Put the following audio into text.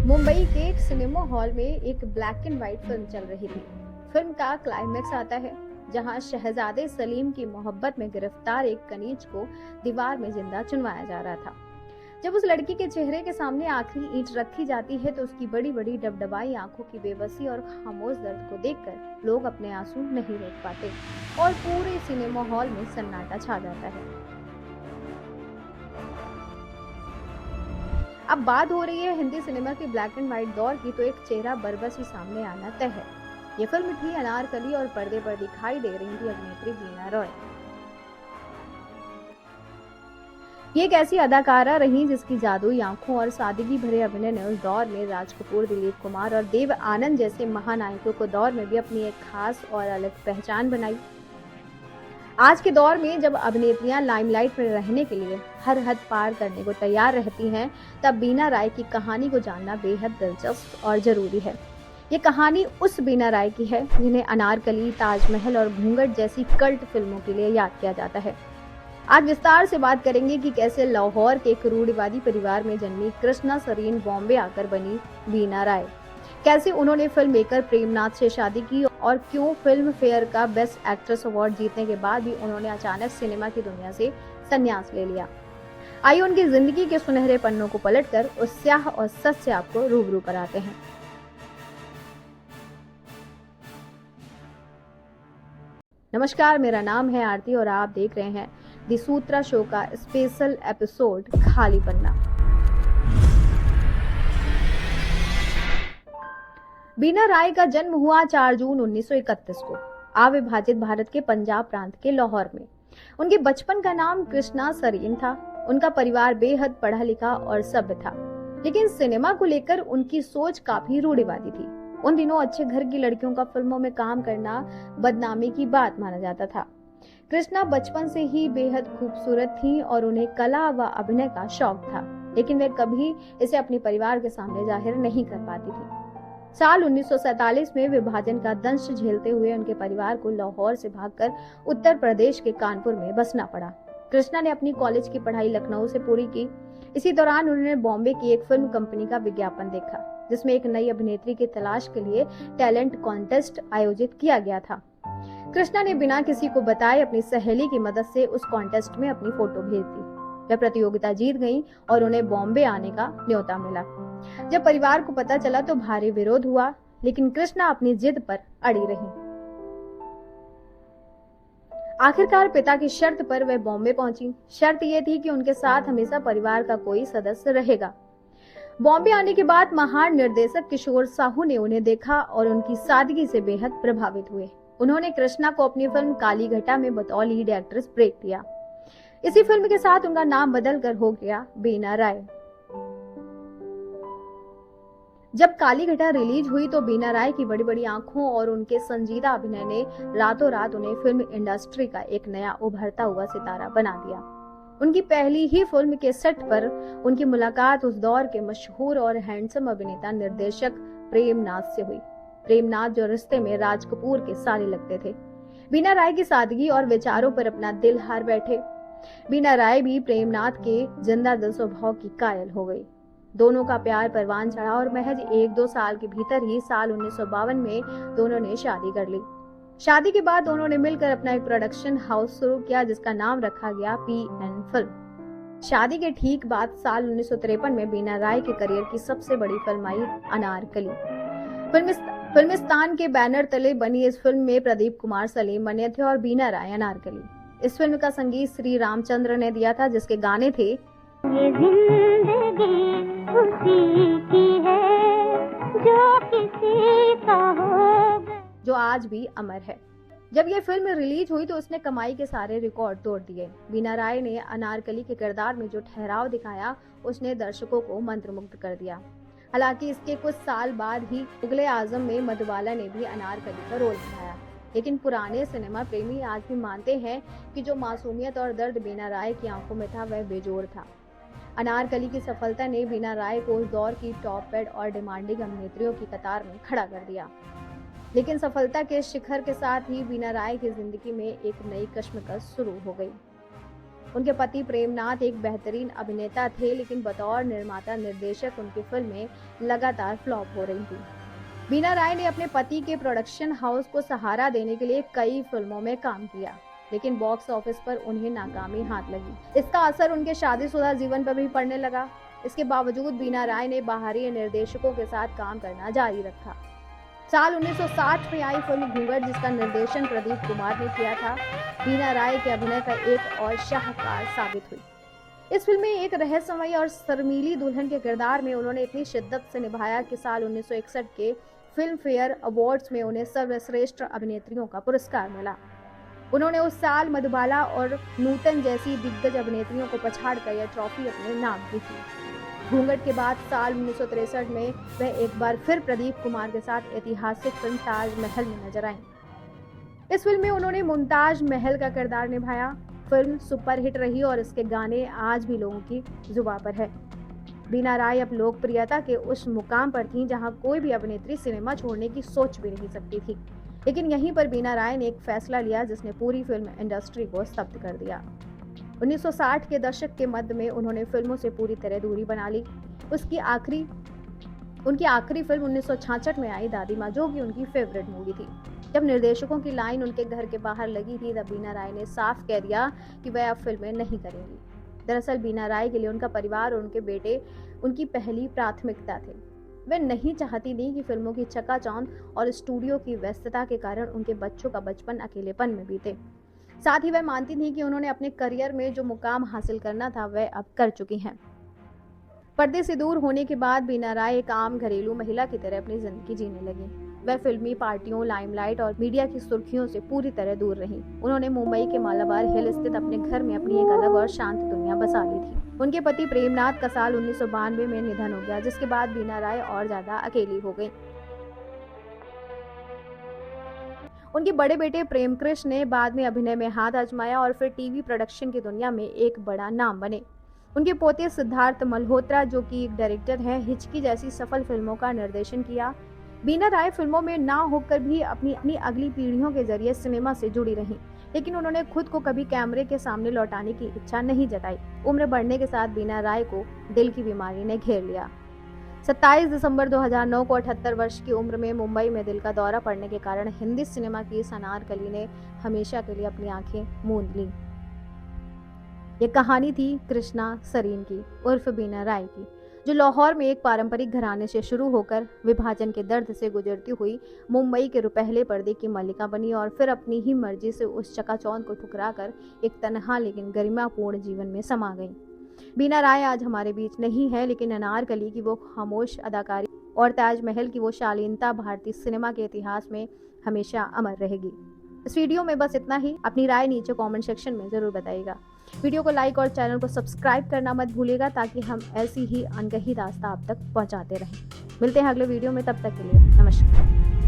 मुंबई के एक cinema hall में एक ब्लैक एंड व्हाइट फिल्म चल रही थी। फिल्म का क्लाइमेक्स आता है जहां शहजादे सलीम की मोहब्बत में गिरफ्तार एक कनीज को दीवार में जिंदा चुनवाया जा रहा था। जब उस लड़की के चेहरे के सामने आखिरी ईंट रखी जाती है तो उसकी बड़ी बड़ी डबडबाई आंखों की बेबसी और खामोश दर्द को देखकर लोग अपने आंसू नहीं रोक पाते और पूरे सिनेमा हॉल में सन्नाटा छा जाता है। अब बात हो रही है हिंदी सिनेमा के ब्लैक एंड व्हाइट दौर की, तो एक चेहरा बरबस ही सामने आना तय है। ये फिल्म थी अनारकली और पर्दे पर दिखाई दे रही थी अभिनेत्री बीना रॉय। ये एक ऐसी अदाकारा रही जिसकी जादुई आंखों और सादगी भरे अभिनय ने उस दौर में राज कपूर, दिलीप कुमार और देव आनंद जैसे महानायकों को दौर में भी अपनी एक खास और अलग पहचान बनाई। आज के दौर में जब अभिनेत्रियां लाइमलाइट में रहने के लिए हर हद पार करने को तैयार रहती हैं, तब बीना राय की कहानी को जानना बेहद दिलचस्प और जरूरी है। ये कहानी उस बीना राय की है जिन्हें अनारकली, ताजमहल और घूंघट जैसी कल्ट फिल्मों के लिए याद किया जाता है। आज विस्तार से बात करेंगे कि कैसे लाहौर के एक रूढ़िवादी परिवार में जन्मी कृष्णा सरीन बॉम्बे आकर बनी बीना राय, कैसे उन्होंने फिल्म मेकर प्रेमनाथ से शादी की और क्यों फिल्म फेयर का बेस्ट एक्ट्रेस अवार्ड जीतने के बाद भी उन्होंने अचानक सिनेमा की दुनिया से संन्यास ले लिया। आइए उनकी जिंदगी के सुनहरे पन्नों को पलटकर उस स्याह और सच से आपको रूबरू कराते हैं। नमस्कार, मेरा नाम है आरती और आप देख रहे हैं दी सूत्रा शो का स्पेशल एपिसोड खाली पन्ना। बीना राय का जन्म हुआ 4 जून 1931 को अविभाजित भारत के पंजाब प्रांत के लाहौर में। उनके बचपन का नाम कृष्णा सरीन था। उनका परिवार बेहद पढ़ा लिखा और सभ्य था, लेकिन सिनेमा को लेकर उनकी सोच काफी रूढ़िवादी थी। उन दिनों अच्छे घर की लड़कियों का फिल्मों में काम करना बदनामी की बात माना जाता था। कृष्णा बचपन से ही बेहद खूबसूरत थी और उन्हें कला व अभिनय का शौक था, लेकिन वे कभी इसे अपने परिवार के सामने जाहिर नहीं कर पाती थी। साल 1947 में विभाजन का दंश झेलते हुए उनके परिवार को लाहौर से भागकर उत्तर प्रदेश के कानपुर में बसना पड़ा। कृष्णा ने अपनी कॉलेज की पढ़ाई लखनऊ से पूरी की। इसी दौरान उन्होंने बॉम्बे की एक फिल्म कंपनी का विज्ञापन देखा, जिसमें एक नई अभिनेत्री की तलाश के लिए टैलेंट कॉन्टेस्ट आयोजित किया गया था। कृष्णा ने बिना किसी को बताए अपनी सहेली की मदद से उस कॉन्टेस्ट में अपनी फोटो भेज दी। वे प्रतियोगिता जीत गईं और उन्हें बॉम्बे आने का न्योता मिला। जब परिवार को पता चला तो भारी विरोध हुआ, लेकिन कृष्णा अपनी जिद पर अड़ी रही। आखिरकार पिता की शर्त पर वे बॉम्बे पहुंची। शर्त यह थी कि उनके साथ हमेशा परिवार का कोई सदस्य रहेगा। बॉम्बे आने के बाद महान निर्देशक किशोर साहू ने उन्हें देखा और उनकी सादगी से बेहद प्रभावित हुए। उन्होंने कृष्णा को अपनी फिल्म काली घटा में बतौर लीड एक्ट्रेस ब्रेक दिया। इसी फिल्म के साथ उनका नाम बदलकर हो गया बीना राय। जब काली घटा रिलीज हुई तो बीना राय की बड़ी बड़ी आंखों और उनके संजीदा अभिनय ने रातों रात उन्हें फिल्म इंडस्ट्री का एक नया उभरता हुआ सितारा बना दिया। उनकी पहली ही फिल्म के सेट पर उनकी मुलाकात उस दौर के मशहूर और हैंडसम अभिनेता निर्देशक प्रेमनाथ से हुई। प्रेमनाथ जो रिश्ते में राज कपूर के साले लगते थे। बीना राय की सादगी और विचारों पर अपना दिल हार बैठे। बीना राय भी प्रेमनाथ के जिंदा दिल स्वभाव की कायल हो गई। दोनों का प्यार परवान चढ़ा और महज 1-2 साल के भीतर ही साल 1952 में दोनों ने शादी कर ली। शादी के बाद दोनों ने मिलकर अपना एक प्रोडक्शन हाउस शुरू किया, जिसका नाम रखा गया PN फिल्म। शादी के ठीक बाद साल 1953 में बीना राय के करियर की सबसे बड़ी फिल्म आई अनारकली। फिल्मिस्तान के बैनर तले बनी इस फिल्म में प्रदीप कुमार सलीम बने थे और बीना राय अनारकली। इस फिल्म का संगीत श्री रामचंद्र ने दिया था, जिसके गाने थे ये जिंदगी उसी की है जो किसी का होगा, जो आज भी अमर है। जब ये फिल्म रिलीज हुई तो उसने कमाई के सारे रिकॉर्ड तोड़ दिए। बीना राय ने अनारकली के किरदार में जो ठहराव दिखाया, उसने दर्शकों को मंत्रमुग्ध कर दिया। हालांकि इसके कुछ साल बाद ही मुगले आजम में मधुबाला ने भी अनारकली का रोल निभाया, लेकिन पुराने सिनेमा प्रेमी आज भी मानते हैं कि जो मासूमियत और दर्द बीना राय की आंखों में था, वह बेजोड़ था। अनारकली की सफलता ने बीना राय को उस दौर की टॉप पेड और डिमांडिंग अभिनेत्रियों की कतार में खड़ा कर दिया। लेकिन सफलता के शिखर के साथ ही बीना राय की जिंदगी में एक नई कश्मकश शुरू हो गई। उनके पति प्रेमनाथ एक बेहतरीन अभिनेता थे, लेकिन बतौर निर्माता निर्देशक उनकी फिल्में लगातार फ्लॉप हो रही थी। बीना राय ने अपने पति के प्रोडक्शन हाउस को सहारा देने के लिए कई फिल्मों में काम किया, लेकिन बॉक्स ऑफिस पर उन्हें नाकामी हाथ लगी। इसका असर उनके शादीशुदा जीवन पर भी पड़ने लगा। इसके बावजूद बीना राय ने बाहरी निर्देशकों के साथ काम करना जारी रखा। साल 1960 में आई फिल्म घूंघट, जिसका निर्देशन प्रदीप कुमार ने किया था, बीना राय के अभिनय का एक और शाहकार साबित हुई। इस फिल्म में एक रहस्यमयी और शर्मीली दुल्हन के किरदार में उन्होंने इतनी शिद्दत से निभाया कि साल 1961 के फिल्म फेयर अवार्ड्स में उन्हें सर्वश्रेष्ठ अभिनेत्रियों का पुरस्कार मिला। उन्होंने उस साल मधुबाला और नूतन जैसी दिग्गज अभिनेत्रियों को पछाड़कर यह ट्रॉफी अपने नाम की थी। घूंघट के बाद साल 1963 में वह एक बार फिर प्रदीप कुमार के साथ ऐतिहासिक फिल्म ताजमहल में नजर आईं। इस फिल्म में उन्होंने मुमताज महल का किरदार निभाया। फिल्म सुपरहिट रही और इसके गाने आज भी लोगों की जुबां पर है। बीना राय अब लोकप्रियता के उस मुकाम पर थीं जहां कोई भी अभिनेत्री सिनेमा छोड़ने की सोच भी नहीं सकती थी। लेकिन यहीं पर बीना राय ने एक फैसला लिया जिसने पूरी फिल्म इंडस्ट्री को स्तब्ध कर दिया। 1960 के दशक के मध्य में उन्होंने फिल्मों से पूरी तरह दूरी बना ली। उनकी आखिरी फिल्म 1966 में आई दादी माँ, जो कि उनकी फेवरेट मूवी थी। जब निर्देशकों की लाइन उनके घर के बाहर लगी थी, तब बीना राय ने साफ कह दिया कि वह अब फिल्में नहीं करेंगी। दरअसल बीना राय के लिए उनका परिवार और उनके बेटे उनकी पहली प्राथमिकता थे। वे नहीं चाहती थी कि फिल्मों की चकाचौंध और स्टूडियो की व्यस्तता के कारण उनके बच्चों का बचपन अकेलेपन में बीते। साथ ही वह मानती थी कि उन्होंने अपने करियर में जो मुकाम हासिल करना था वह अब कर चुकी हैं। पर्दे से दूर होने के बाद बीना राय एक आम घरेलू महिला की तरह अपनी जिंदगी जीने लगी। वह फिल्मी पार्टियों, लाइमलाइट और मीडिया की सुर्खियों से पूरी तरह दूर रहीं। उन्होंने मुंबई के मालाबार हिल स्थित अपने घर में अपनी एक अलग और शांत दुनिया बसा ली थी। उनके पति प्रेमनाथ का साल 1992 में निधन हो गया, जिसके बाद बीना राय और ज्यादा अकेली हो गई। उनके बड़े बेटे प्रेम कृष्ण ने बाद में अभिनय में हाथ आजमाया और फिर टीवी प्रोडक्शन की दुनिया में एक बड़ा नाम बने। उनके पोते सिद्धार्थ मल्होत्रा, जो कि एक डायरेक्टर हैं, हिचकी जैसी सफल फिल्मों का निर्देशन किया। बीना राय फिल्मों में ना होकर भी अपनी अगली पीढ़ियों के जरिए सिनेमा से जुड़ी रहीं, लेकिन उन्होंने खुद को कभी कैमरे के सामने लौटाने की इच्छा नहीं जताई। उम्र बढ़ने के साथ बीना राय को दिल की बीमारी ने घेर लिया। 27 दिसंबर 2009 को 78 वर्ष की उम्र में मुंबई में दिल का दौरा पड़ने के कारण हिंदी सिनेमा की इस अनारकली ने हमेशा के लिए अपनी आंखें मूंद लीं। ये कहानी थी कृष्णा सरीन की उर्फ बीना राय की, जो लाहौर में एक पारंपरिक घराने से शुरू होकर विभाजन के दर्द से गुजरती हुई मुंबई के रुपहले पर्दे की मल्लिका बनी और फिर अपनी ही मर्जी से उस चकाचौंध को ठुकराकर एक तन्हा लेकिन गरिमापूर्ण जीवन में समा गई। बीना राय आज हमारे बीच नहीं है, लेकिन अनारकली की वो खामोश अदाकारी और ताजमहल की वो शालीनता भारतीय सिनेमा के इतिहास में हमेशा अमर रहेगी। इस वीडियो में बस इतना ही। अपनी राय नीचे कमेंट सेक्शन में जरूर बताइएगा। वीडियो को लाइक और चैनल को सब्सक्राइब करना मत भूलिएगा, ताकि हम ऐसी ही अनकही दास्तां आप तक पहुंचाते रहें। मिलते हैं अगले वीडियो में, तब तक के लिए नमस्कार।